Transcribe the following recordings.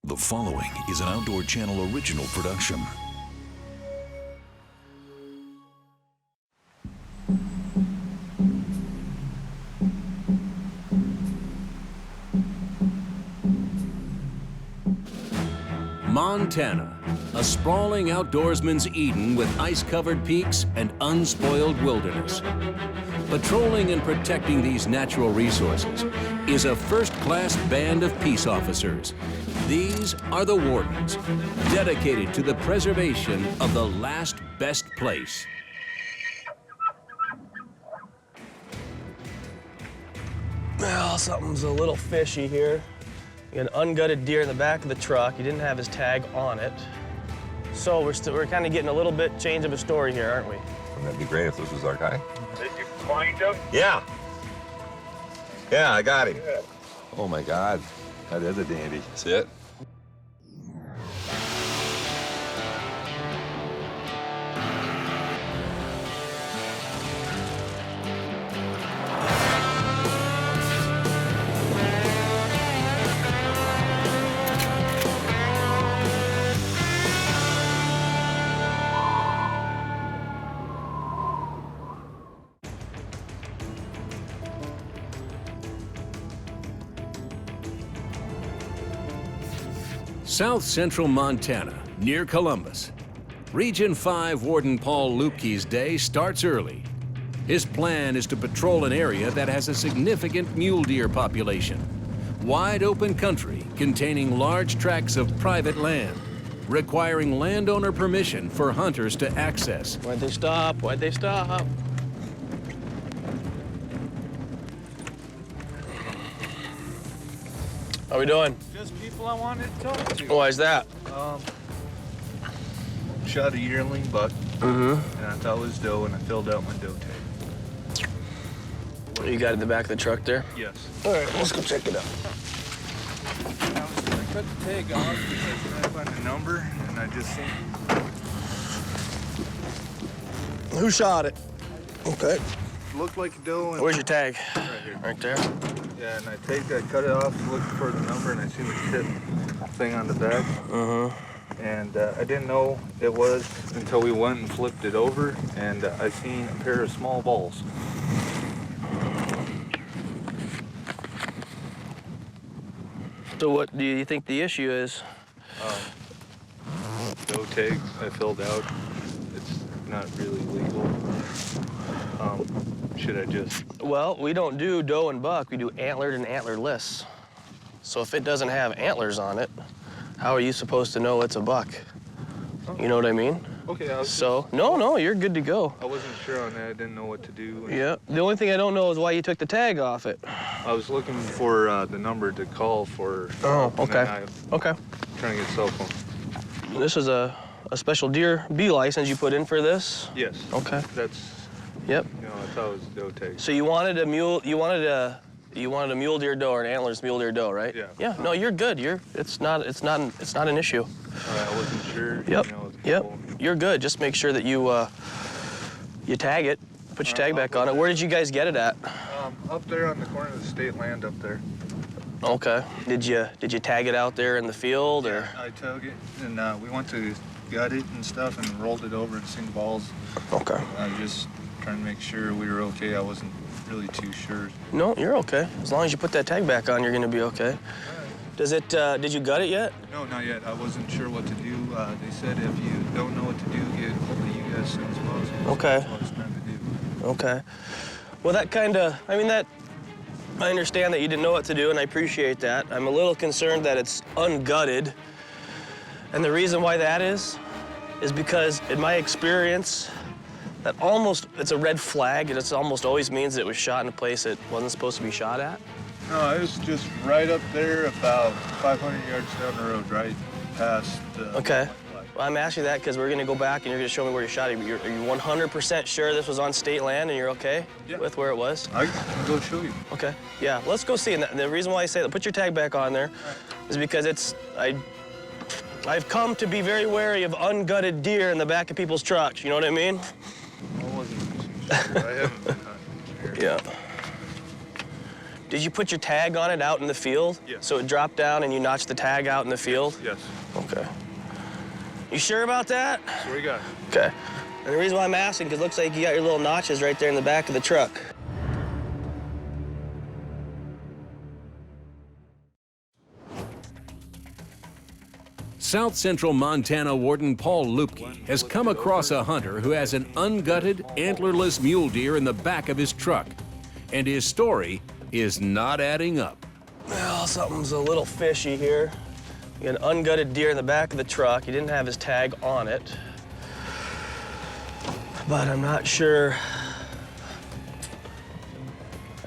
The following is an Outdoor Channel original production. Montana, a sprawling outdoorsman's Eden with ice-covered peaks and unspoiled wilderness. Patrolling and protecting these natural resources is a first-class band of peace officers. These are the Wardens, dedicated to the preservation of the last best place. Well, something's a little fishy here. You got an ungutted deer in the back of the truck. He didn't have his tag on it. So we're kind of getting a little bit change of a story here, aren't we? That'd be great if this was our guy. Did you find him? Yeah. Yeah, I got him. Yeah. Oh my God, that is a dandy. See it? South central Montana, near Columbus. Region 5 Warden Paul Lupke's day starts early. His plan is to patrol an area that has a significant mule deer population. Wide open country containing large tracts of private land, requiring landowner permission for hunters to access. Why'd they stop? Why'd they stop? How we doing? Just people I wanted to talk to. Why is that? Shot a yearling buck, and I thought it was doe, and I filled out my doe tag. What you got in the back of the truck there? Yes. All right, let's go check it out. I cut the tag off because I found a number, and I just seen. Who shot it? Okay. Looked like a doe. And Where's your tag? Right here. Right there? Yeah, and I cut it off, looked for the number, and I seen the tip thing on the back. And I didn't know it was until we went and flipped it over, and I seen a pair of small balls. So what do you think the issue is? Doe tag I filled out. It's not really legal. Should I just? Well, we don't do doe and buck. We do antlered and antlerless. So if it doesn't have antlers on it, how are you supposed to know it's a buck? You know what I mean? Okay, No, you're good to go. I wasn't sure on that. I didn't know what to do. Yeah. The only thing I don't know is why you took the tag off it. I was looking for the number to call for. Oh, okay. Okay. Trying to get a cell phone. This is a special deer B license you put in for this? Yes. Okay. That's. Yep. You know, I thought it was doe tag. So you wanted a mule deer doe or an antlerless mule deer doe, right? Yeah. Yeah. No, you're good. It's not an issue. I wasn't sure. Yep. You know, Yep. You're good. Just make sure that you tag it. Put your tag back on it. Where did you guys get it at? Up there on the corner of the state land up there. Okay. Did you tag it out there in the field or? I took it and we went to gut it and stuff and rolled it over and seen balls. Okay. I just trying to make sure we were okay. I wasn't really too sure. No, you're okay. As long as you put that tag back on, you're gonna be okay. Does it? Did you gut it yet? No, not yet. I wasn't sure what to do. They said if you don't know what to do, get hold of you guys as soon as possible. Okay. So that's what it's trying to do. Okay. Well, that kind of, I understand that you didn't know what to do, and I appreciate that. I'm a little concerned that it's ungutted. And the reason why that is because in my experience, it's a red flag, and it almost always means that it was shot in a place it wasn't supposed to be shot at. No, it was just right up there, about 500 yards down the road, right past. Okay. Well, I'm asking that because we're going to go back and you're going to show me where you shot it. Are you 100% sure this was on state land and you're okay with where it was? I can go show you. Okay. Yeah, let's go see. And the reason why I say that, put your tag back on there, is because I've come to be very wary of ungutted deer in the back of people's trucks. You know what I mean? I wasn't too sure. I haven't been hunting here. Yeah. Did you put your tag on it out in the field? Yes. So it dropped down and you notched the tag out in the field? Yes. Okay. You sure about that? That's what we got. Okay. And the reason why I'm asking, because it looks like you got your little notches right there in the back of the truck. South Central Montana Warden Paul Lupke has come across a hunter who has an ungutted, antlerless mule deer in the back of his truck. And his story is not adding up. Well, something's a little fishy here. You got an ungutted deer in the back of the truck. He didn't have his tag on it. But I'm not sure.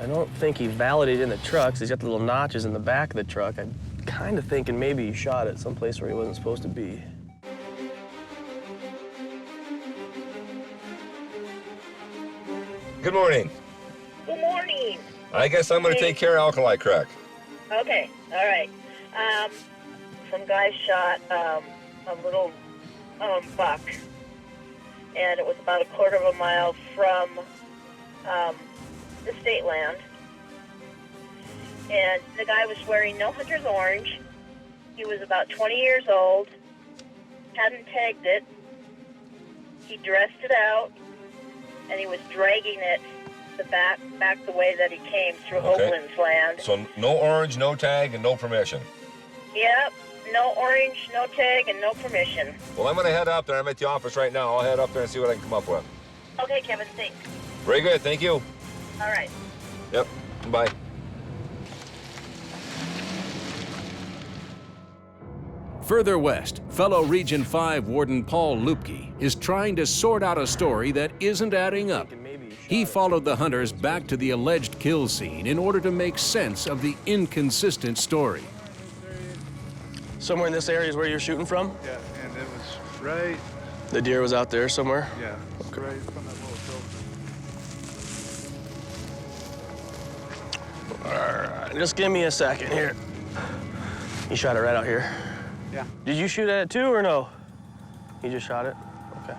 I don't think he validated in the truck, 'cause he's got the little notches in the back of the truck. I'm kind of thinking maybe he shot it someplace where he wasn't supposed to be. Good morning. Good morning. I guess I'm going to take care of alkali crack. Okay, all right. Some guy shot a little buck, and it was about a quarter of a mile from the state land. And the guy was wearing no hunter's orange. He was about 20 years old, hadn't tagged it. He dressed it out, and he was dragging it back the way that he came through Oakland's land. So no orange, no tag, and no permission. Yep, no orange, no tag, and no permission. Well, I'm going to head up there. I'm at the office right now. I'll head up there and see what I can come up with. Okay, Kevin, thanks. Very good. Thank you. All right. Yep. Bye. Further west, fellow Region 5 Warden Paul Lupke is trying to sort out a story that isn't adding up. He followed the hunters back to the alleged kill scene in order to make sense of the inconsistent story. Somewhere in this area is where you're shooting from? Yeah, and it was right, The deer was out there somewhere? yeah, right from that little filter. All right, just give me a second here. You shot it right out here? Yeah. Did you shoot at it too, or no? You just shot it? Okay.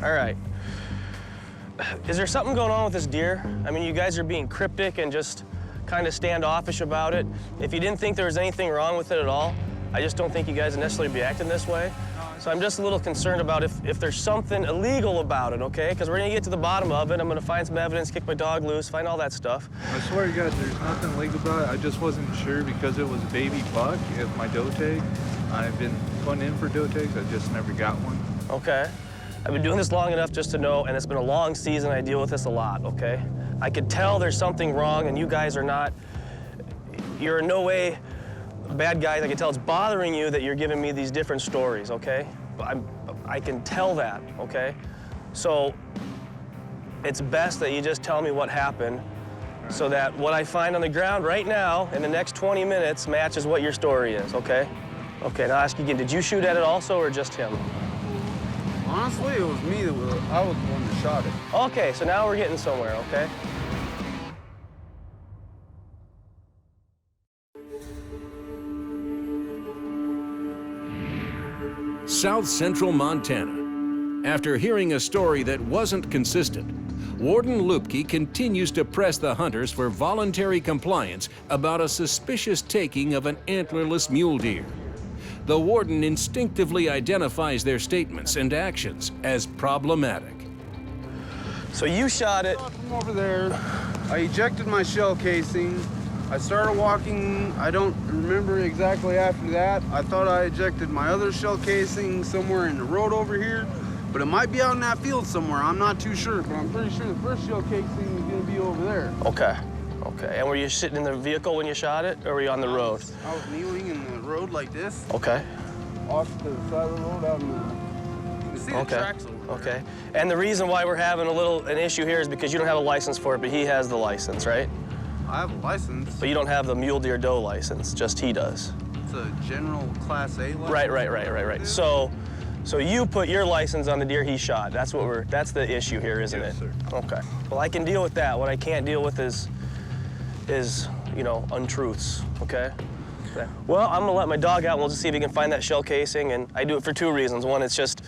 All right. Is there something going on with this deer? I mean, you guys are being cryptic and just kind of standoffish about it. If you didn't think there was anything wrong with it at all, I just don't think you guys would necessarily be acting this way. So I'm just a little concerned about if there's something illegal about it, okay? Because we're gonna get to the bottom of it. I'm gonna find some evidence, kick my dog loose, find all that stuff. I swear to God, there's nothing legal about it. I just wasn't sure because it was a baby buck. If my doe tag, I've been putting in for doe tags. I just never got one. Okay. I've been doing this long enough just to know, and it's been a long season, I deal with this a lot, okay? I could tell there's something wrong, and you guys are not, you're in no way bad guys. I can tell it's bothering you that you're giving me these different stories, okay? I can tell that, okay? So it's best that you just tell me what happened so that what I find on the ground right now in the next 20 minutes matches what your story is, okay? Okay, now I'll ask you again, did you shoot at it also or just him? Honestly, it was me I was the one that shot it. Okay, so now we're getting somewhere, okay? South Central Montana. After hearing a story that wasn't consistent, Warden Lupke continues to press the hunters for voluntary compliance about a suspicious taking of an antlerless mule deer. The warden instinctively identifies their statements and actions as problematic. So you shot it. From over there, I ejected my shell casing. I started walking, I don't remember exactly after that. I thought I ejected my other shell casing somewhere in the road over here, but it might be out in that field somewhere. I'm not too sure, but I'm pretty sure the first shell casing is gonna be over there. Okay, okay. And were you sitting in the vehicle when you shot it, or were you on the road? I was kneeling in the road like this, Okay, off to the side of the road out in the, you can see the okay, tracks over there. okay. And the reason why we're having an issue here is because you don't have a license for it, but he has the license, right? I have a license. But you don't have the mule deer doe license, just he does. It's a general Class A license. Right. So you put your license on the deer he shot. That's the issue here, isn't it? Yes, sir. Okay. Well, I can deal with that. What I can't deal with is untruths, okay? Okay. Well, I'm gonna let my dog out and we'll just see if he can find that shell casing, and I do it for two reasons. One, it's just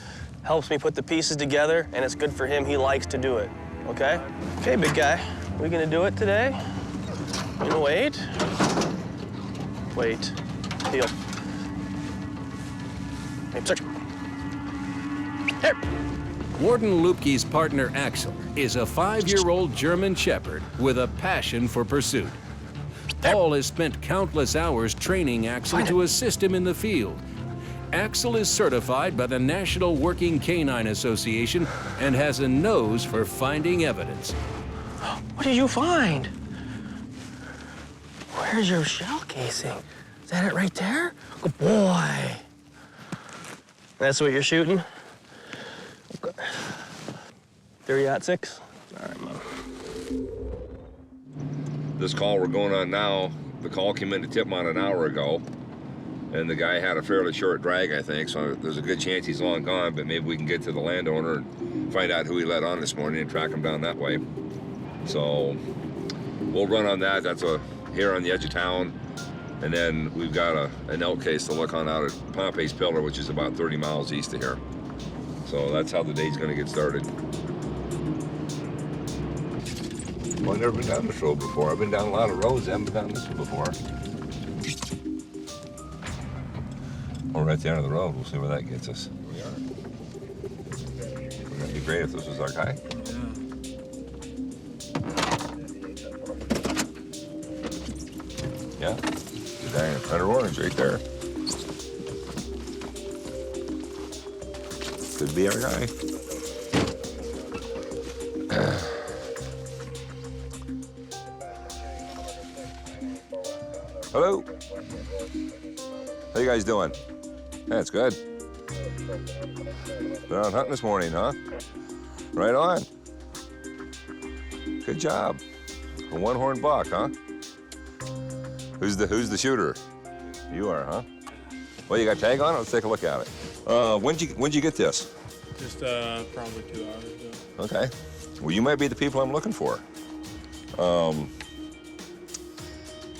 helps me put the pieces together, and it's good for him. He likes to do it, okay? Okay, big guy. We gonna do it today? You gonna wait? Wait. Heel. Hey, search. Here. Warden Lupke's partner Axel is a 5-year-old German Shepherd with a passion for pursuit. Paul has spent countless hours training Axel to assist him in the field. Axel is certified by the National Working Canine Association and has a nose for finding evidence. What did you find? Where's your shell casing? Is that it right there? Good boy. That's what you're shooting? 30-06? All right, Mom. This call we're going on now, the call came in to Tipmont an hour ago, and the guy had a fairly short drag, I think, so there's a good chance he's long gone, but maybe we can get to the landowner and find out who he let on this morning and track him down that way. So we'll run on that. That's here on the edge of town. And then we've got an elk case to look on out at Pompey's Pillar, which is about 30 miles east of here. So that's how the day's gonna get started. Well, I've never been down this road before. I've been down a lot of roads. I haven't been down this one before. We're right at the end of the road. We'll see where that gets us. We are. Wouldn't it be great if this was our guy? Yeah. The guy in a Thunder Orange right there. Could be our guy. Hello. How you guys doing? That's good. Been out hunting this morning, huh? Right on. Good job. A one-horned buck, huh? Who's the shooter? You are, huh? Well, you got a tag on it? Let's take a look at it. When'd you get this? Just probably 2 hours ago. Okay. Well, you might be the people I'm looking for.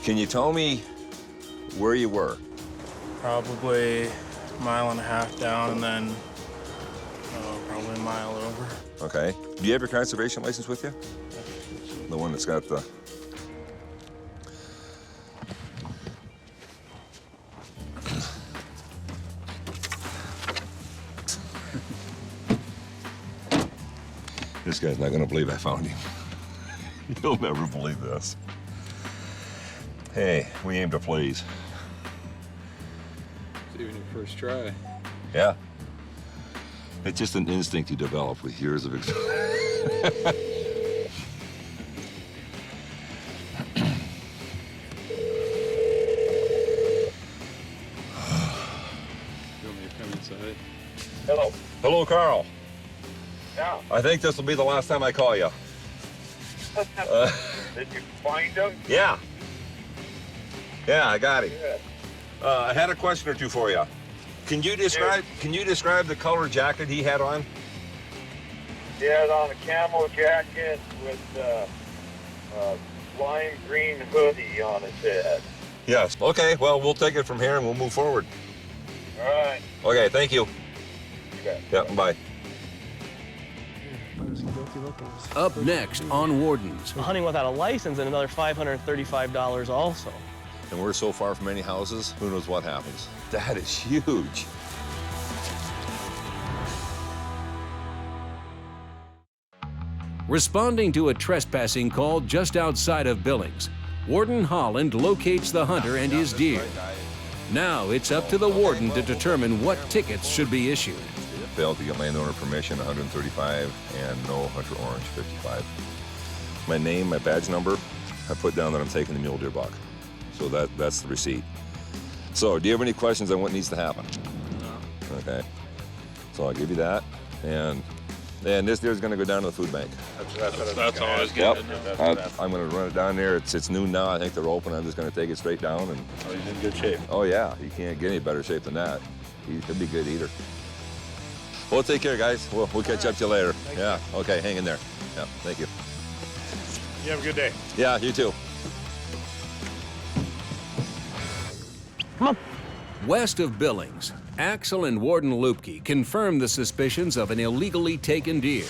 Can you tell me where you were? Probably a mile and a half down and then probably a mile over. Okay. Do you have your conservation license with you? The one that's got the... This guy's not gonna believe I found him. You'll never believe this. Hey, we aim to please. It's even your first try. Yeah. It's just an instinct you develop with years of experience. You want me to come inside? Hello. Hello, Carl. Yeah. I think this will be the last time I call you. Did you find him? Yeah. Yeah, I got him. Good. I had a question or two for you. Can you describe the color jacket he had on? He had on a camo jacket with a lime green hoodie on his head. Yes. Okay, well, we'll take it from here and we'll move forward. All right. Okay, thank you. Okay. Yeah, bye. Up next on Wardens. Hunting without a license and another $535 also. And we're so far from any houses, who knows what happens. That is huge. Responding to a trespassing call just outside of Billings, Warden Holland locates the hunter and his deer. Now it's up to the warden to determine what tickets should be issued. Failed to get landowner permission, 135, and no hunter orange, 55. My name, my badge number, I put down that I'm taking the mule deer buck. So that's the receipt. So, do you have any questions on what needs to happen? No. Okay. So I'll give you that, and this deer's going to go down to the food bank. That's all I was Yep. getting. I'm going to run it down there. It's noon now. I think they're open. I'm just going to take it straight down. And Oh, he's in good shape. oh yeah, you can't get any better shape than that. He'll be a good eater. Well, take care, guys. We'll catch up to you later. Yeah. Okay. Hang in there. Yeah. Thank you. You have a good day. Yeah. You too. West of Billings, Axel and Warden Lupke confirm the suspicions of an illegally taken deer.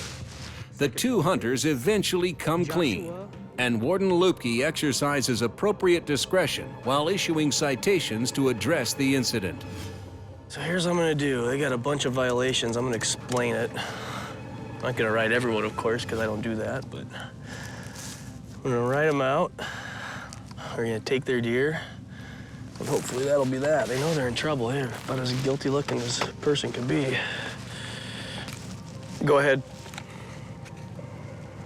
The two hunters eventually come clean. And Warden Lupke exercises appropriate discretion while issuing citations to address the incident. So here's what I'm gonna do. They got a bunch of violations. I'm gonna explain it. I'm not gonna write everyone, of course, because I don't do that, but I'm gonna write them out. We're gonna take their deer, and hopefully that'll be that. They know they're in trouble. They're about as guilty looking as a person can be. Go ahead.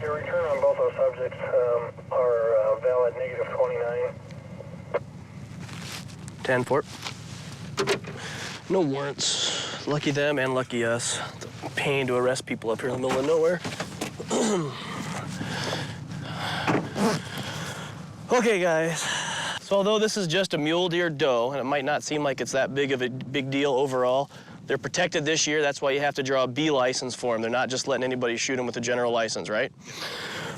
Your return on both those subjects are valid -29. 10-4. No warrants. Lucky them and lucky us. It's a pain to arrest people up here in the middle of nowhere. Okay, guys. So although this is just a mule deer doe, and it might not seem like it's that big of a big deal overall, they're protected this year. That's why you have to draw a B license for them. They're not just letting anybody shoot them with a general license, right?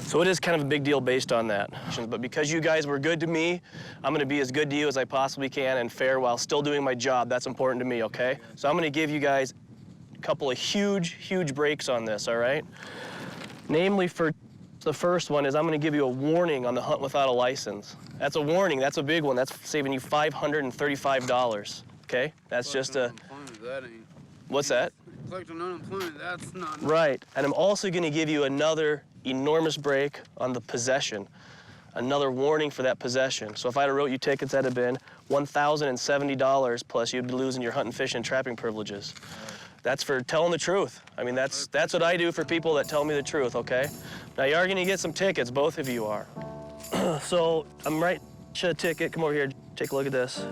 So it is kind of a big deal based on that. But because you guys were good to me, I'm gonna be as good to you as I possibly can and fair while still doing my job. That's important to me, okay? So I'm gonna give you guys a couple of huge breaks on this, all right? Namely, for the first one is I'm gonna give you a warning on the hunt without a license. That's a warning, that's a big one. That's saving you $535, okay? That's just a... That ain't. What's that? Collecting unemployment, that's not. Right, and I'm also gonna give you another enormous break on the possession. Another warning for that possession. So if I'd have wrote you tickets, that'd have been $1,070 plus you'd be losing your hunting, fishing, and trapping privileges. That's for telling the truth. I mean, that's what I do for people that tell me the truth, okay? Now you are gonna get some tickets, both of you are. So I'm writing a ticket, come over here, take a look at this.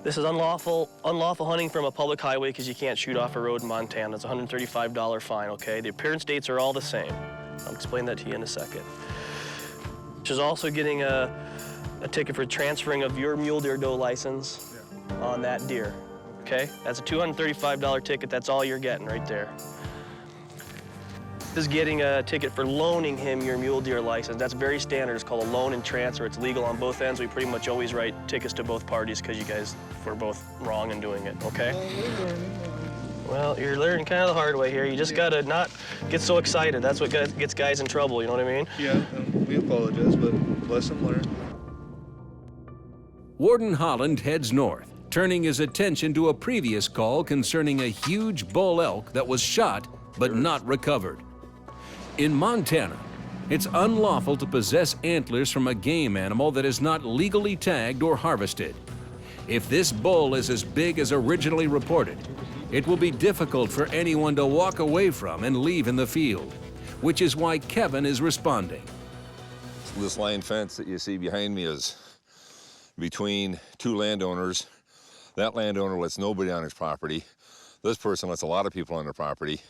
This is unlawful hunting from a public highway because you can't shoot off a road in Montana. It's a $135 fine, okay? The appearance dates are all the same. I'll explain that to you in a second. She's also getting a ticket for transferring of your mule deer doe license on that deer, okay? That's a $235 ticket. That's all you're getting right there. This is getting a ticket for loaning him your mule deer license. That's very standard. It's called a loan and transfer. It's legal on both ends. We pretty much always write tickets to both parties because you guys were both wrong in doing it, okay? Well, you're learning kind of the hard way here. You just gotta not get so excited. That's what gets guys in trouble, you know what I mean? Yeah, we apologize, but lesson learned. Warden Holland heads north, turning his attention to a previous call concerning a huge bull elk that was shot but not recovered. In Montana, it's unlawful to possess antlers from a game animal that is not legally tagged or harvested. If this bull is as big as originally reported, it will be difficult for anyone to walk away from and leave in the field, which is why Kevin is responding. This line fence that you see behind me is between two landowners. That landowner lets nobody on his property. This person lets a lot of people on their property.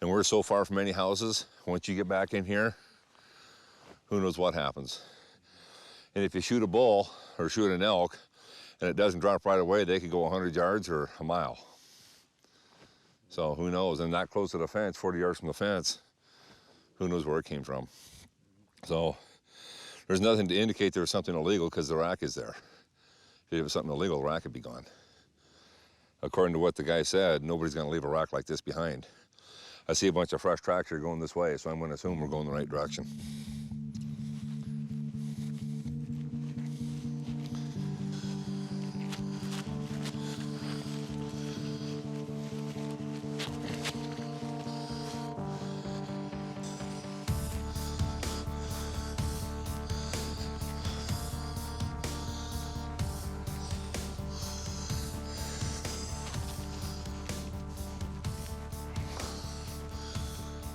And we're so far from any houses, once you get back in here, who knows what happens. And if you shoot a bull or shoot an elk and it doesn't drop right away, they could go 100 yards or a mile. So who knows? And that close to the fence, 40 yards from the fence, who knows where it came from. So there's nothing to indicate there was something illegal because the rack is there. If it was something illegal, the rack would be gone. According to what the guy said, nobody's gonna leave a rack like this behind. I see a bunch of fresh tracks here going this way, so I'm gonna assume we're going the right direction.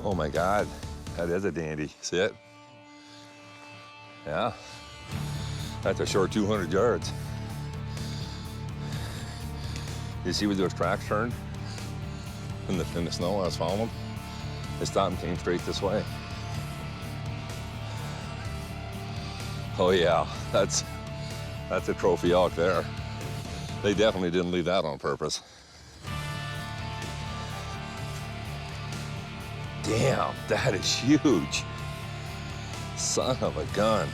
Oh my God, that is a dandy. See it? Yeah, that's a short 200 yards. You see where those tracks turned in the snow? I was following them. They stopped and came straight this way. Oh yeah, that's a trophy elk there. They definitely didn't leave that on purpose. Damn, that is huge. Son of a gun.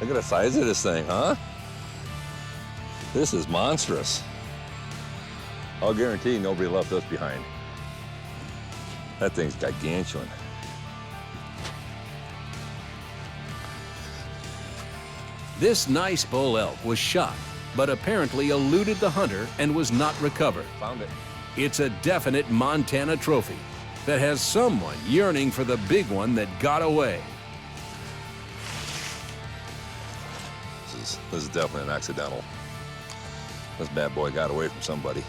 Look at the size of this thing, huh? This is monstrous. I'll guarantee nobody left us behind. That thing's gargantuan. This nice bull elk was shot, but apparently eluded the hunter and was not recovered. Found it. It's a definite Montana trophy that has someone yearning for the big one that got away. This is definitely an accidental. This bad boy got away from somebody.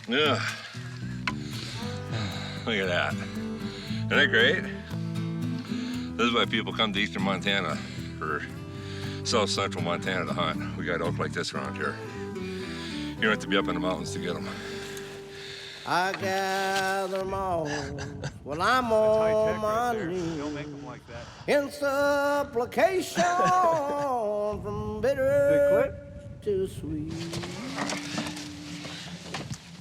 Yeah. Look at that. Isn't that great? This is why people come to eastern Montana or south central Montana to hunt. We got elk like this around here. You don't have to be up in the mountains to get them. I gather them all when I'm on my knees. Don't make them like that. In supplication from bitter to sweet.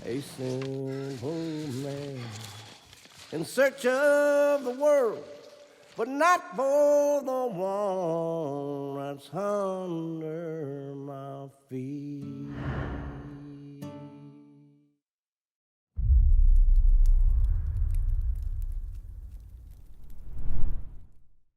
A simple man in search of the world, but not for the one that's under